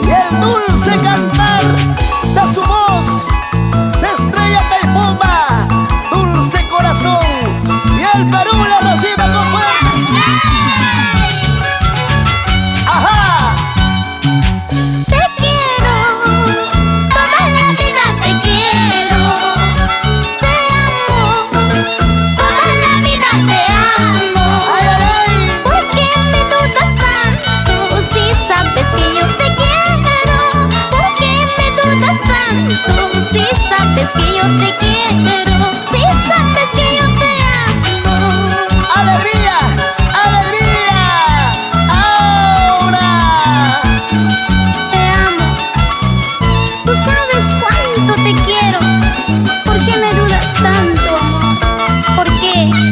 y el dulce cantar de su voz de Estrella Caipuma, dulce corazón, y el Perú la recibe con fuerza. ¡Ajá! Te quiero, toda la vida te quiero. Te amo, toda la vida te amo. ¡Ay, ay, ay! ¿Por qué me dudas tanto si sabes que yo te quiero? ¿Por qué me dudas tanto si sabes que yo te quiero? Si sabes que yo te amo. ¡Alegría! ¡Alegría! ¡Ahora! Te amo. Tú sabes cuánto te quiero. ¿Por qué me dudas tanto, amor? ¿Por qué?